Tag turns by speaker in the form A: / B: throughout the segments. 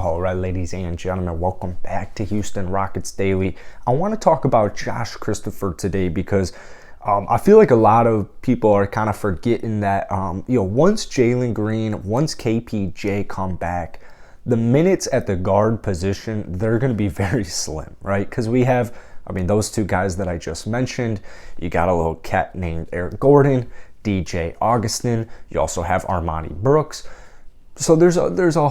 A: All right, ladies and gentlemen, welcome back to Houston Rockets Daily. I want to talk about Josh Christopher today because I feel like a lot of people are kind of forgetting that, once Jalen Green, once KPJ come back, the minutes at the guard position, they're going to be very slim, right? Because we have, those two guys that I just mentioned. You got a little cat named Eric Gordon, DJ Augustin. You also have Armani Brooks. So there's a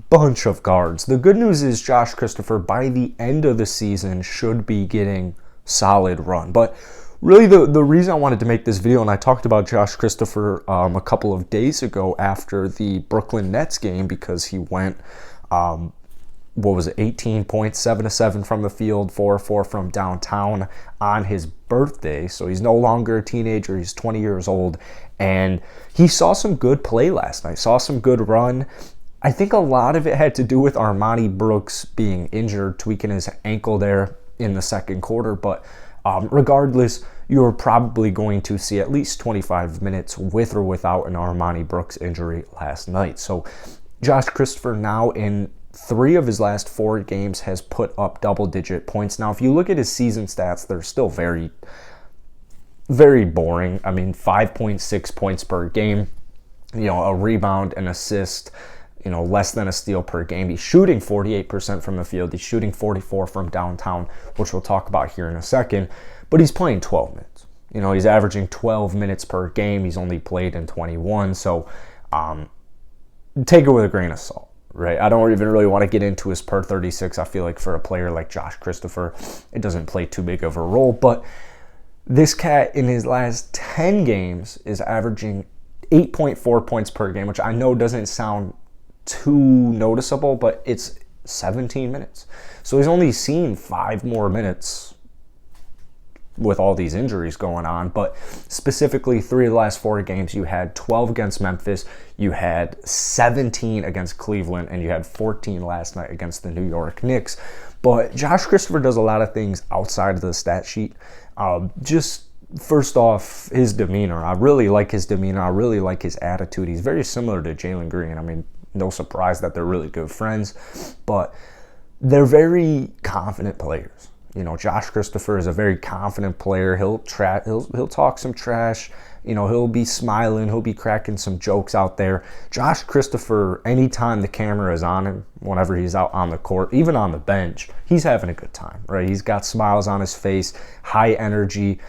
A: bunch of guards. The good news is Josh Christopher, by the end of the season, should be getting solid run. But really the reason I wanted to make this video, and I talked about Josh Christopher a couple of days ago after the Brooklyn Nets game, because he went, 18 points, 7 of 7 from the field, 4 of 4 from downtown on his birthday. So he's no longer a teenager, he's 20 years old. And he saw some good play last night, saw some good run. I think a lot of it had to do with Armani Brooks being injured, tweaking his ankle there in the second quarter. But regardless, you're probably going to see at least 25 minutes with or without an Armani Brooks injury last night. So Josh Christopher now in 3 of his last 4 games has put up double-digit points. Now, if you look at his season stats, they're still very, very boring. 5.6 points per game, a rebound, an assist, less than a steal per game. He's shooting 48% from the field. He's shooting 44% from downtown, which we'll talk about here in a second. But he's playing 12 minutes. He's averaging 12 minutes per game. He's only played in 21. So take it with a grain of salt, right? I don't even really want to get into his per 36. I feel like for a player like Josh Christopher, it doesn't play too big of a role. But this cat in his last 10 games is averaging 8.4 points per game, which I know doesn't sound too noticeable, but it's 17 minutes. So he's only seen 5 more minutes with all these injuries going on. But specifically, 3 of the last 4 games, you had 12 against Memphis, you had 17 against Cleveland, and you had 14 last night against the New York Knicks. But Josh Christopher does a lot of things outside of the stat sheet. Just first off, his demeanor. I really like his demeanor. I really like his attitude. He's very similar to Jalen Green. No surprise that they're really good friends, but they're very confident players. Josh Christopher is a very confident player. He'll talk some trash. He'll be smiling. He'll be cracking some jokes out there. Josh Christopher, anytime the camera is on him, whenever he's out on the court, even on the bench, he's having a good time, right? He's got smiles on his face, high energy.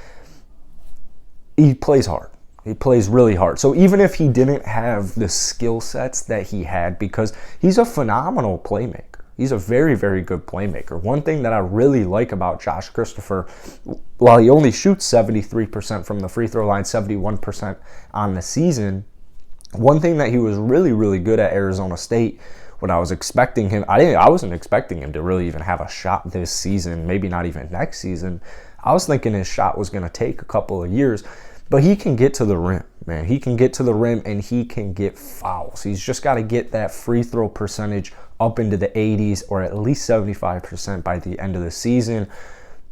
A: He plays hard. He plays really hard. So even if he didn't have the skill sets that he had, because he's a phenomenal playmaker. He's a very, very good playmaker. One thing that I really like about Josh Christopher, while he only shoots 73% from the free throw line, 71% on the season, one thing that he was really, really good at Arizona State, when I was expecting him, I wasn't expecting him to really even have a shot this season, maybe not even next season. I was thinking his shot was going to take a couple of years. But he can get to the rim, man. He can get to the rim and he can get fouls. He's just got to get that free throw percentage up into the 80s or at least 75% by the end of the season.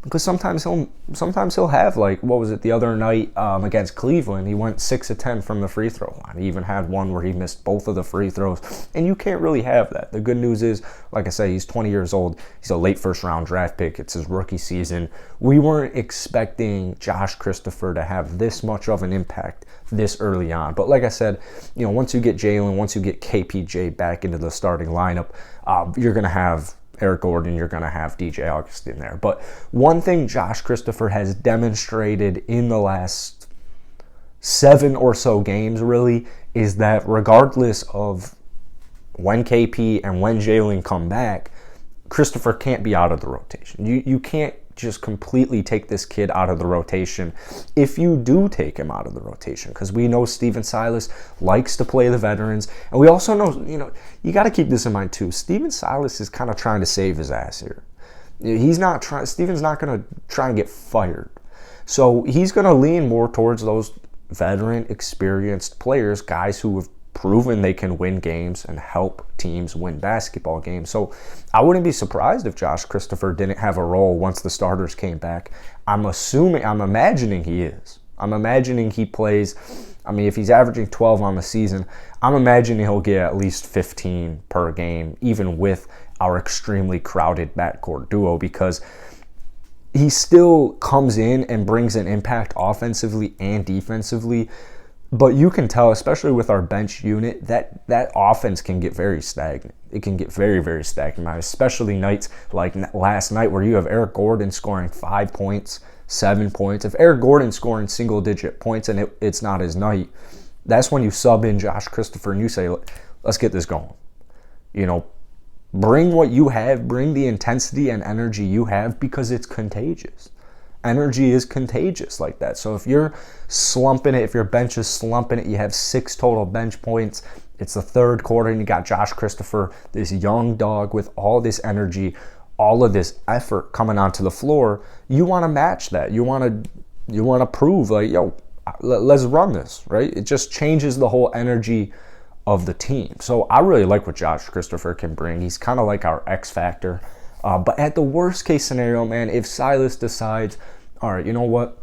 A: Because sometimes he'll have, like, what was it, the other night against Cleveland, he went 6 of 10 from the free throw line. He even had one where he missed both of the free throws, and you can't really have that. The good news is, like I say, he's 20 years old. He's a late first-round draft pick. It's his rookie season. We weren't expecting Josh Christopher to have this much of an impact this early on. But like I said, once you get Jalen, once you get KPJ back into the starting lineup, you're going to have Eric Gordon, you're going to have DJ Augustin there. But one thing Josh Christopher has demonstrated in the last 7 or so games, really, is that regardless of when KP and when Jalen come back, Christopher can't be out of the rotation. You can't just completely take this kid out of the rotation if you do take him out of the rotation, because we know Steven Silas likes to play the veterans, and we also know, you got to keep this in mind too. Steven Silas is kind of trying to save his ass here. Steven's not going to try and get fired, so he's going to lean more towards those veteran, experienced players, guys who have proven they can win games and help teams win basketball games. So I wouldn't be surprised if Josh Christopher didn't have a role once the starters came back. I'm imagining he is. I'm imagining he plays, I mean, if he's averaging 12 on the season, I'm imagining he'll get at least 15 per game, even with our extremely crowded backcourt duo, because he still comes in and brings an impact offensively and defensively. But you can tell, especially with our bench unit, that offense can get very stagnant. It can get very, very stagnant, especially nights like last night where you have Eric Gordon scoring 5 points, 7 points. If Eric Gordon's scoring single-digit points and it's not his night, that's when you sub in Josh Christopher and you say, let's get this going. You know, bring what you have, bring the intensity and energy you have, because it's contagious. Energy is contagious like that. So if you're slumping it, if your bench is slumping it, you have 6 total bench points, it's the third quarter and you got Josh Christopher, this young dog with all this energy, all of this effort coming onto the floor, you want to match that. You want to prove like, yo, let's run this, right? It just changes the whole energy of the team. So I really like what Josh Christopher can bring. He's kind of like our X factor. But at the worst case scenario, man, if Silas decides, all right, you know what,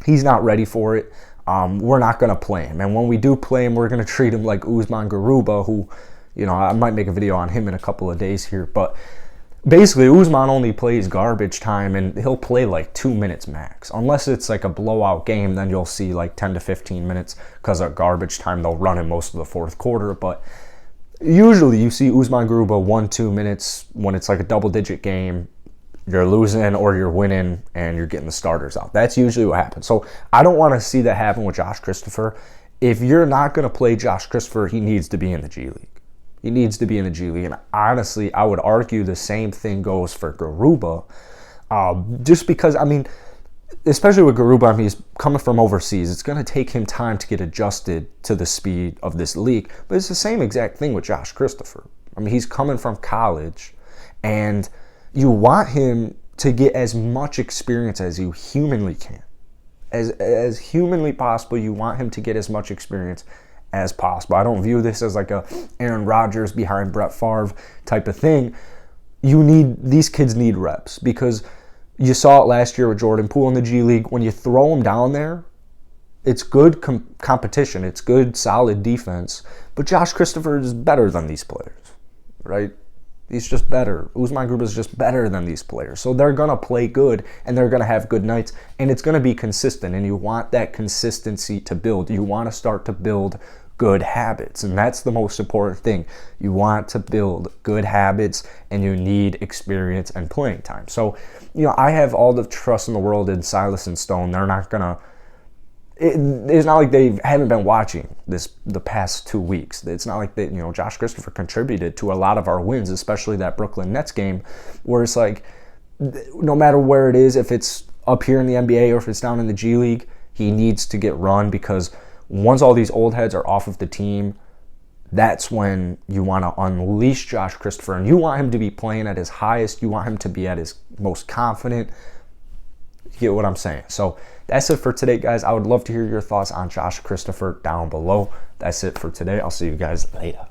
A: he's not ready for it, we're not going to play him. And when we do play him, we're going to treat him like Usman Garuba, who, you know, I might make a video on him in a couple of days here. But basically, Usman only plays garbage time, and he'll play like 2 minutes max. Unless it's like a blowout game, then you'll see like 10 to 15 minutes, because at garbage time, they'll run him most of the fourth quarter. But usually you see Usman Garuba 1-2 minutes when it's like a double-digit game. You're losing or you're winning and you're getting the starters out. That's usually what happens. So I don't want to see that happen with Josh Christopher. If you're not going to play Josh Christopher, he needs to be in the G League. He needs to be in the G League. And honestly, I would argue the same thing goes for Garuba. Just because, I mean, especially with Garuba, I mean, he's coming from overseas. It's going to take him time to get adjusted to the speed of this league. But it's the same exact thing with Josh Christopher. I mean, he's coming from college, and you want him to get as much experience as you humanly can. As humanly possible, you want him to get as much experience as possible. I don't view this as like a Aaron Rodgers behind Brett Favre type of thing. These kids need reps, because you saw it last year with Jordan Poole in the G League. When you throw him down there, it's good competition. It's good, solid defense. But Josh Christopher is better than these players, right? He's just better. Usman Garuba is just better than these players. So they're going to play good, and they're going to have good nights, and it's going to be consistent, and you want that consistency to build. You want to start to build good habits, and that's the most important thing. You want to build good habits, and you need experience and playing time. So, you know, I have all the trust in the world in Silas and Stone. They're not going to... It's not like they haven't been watching the past 2 weeks. It's not like Josh Christopher contributed to a lot of our wins, especially that Brooklyn Nets game, where it's like, no matter where it is, if it's up here in the NBA or if it's down in the G League, he needs to get run, because once all these old heads are off of the team, that's when you want to unleash Josh Christopher, and you want him to be playing at his highest. You want him to be at his most confident. You get what I'm saying? So that's it for today, guys. I would love to hear your thoughts on Josh Christopher down below. That's it for today. I'll see you guys later.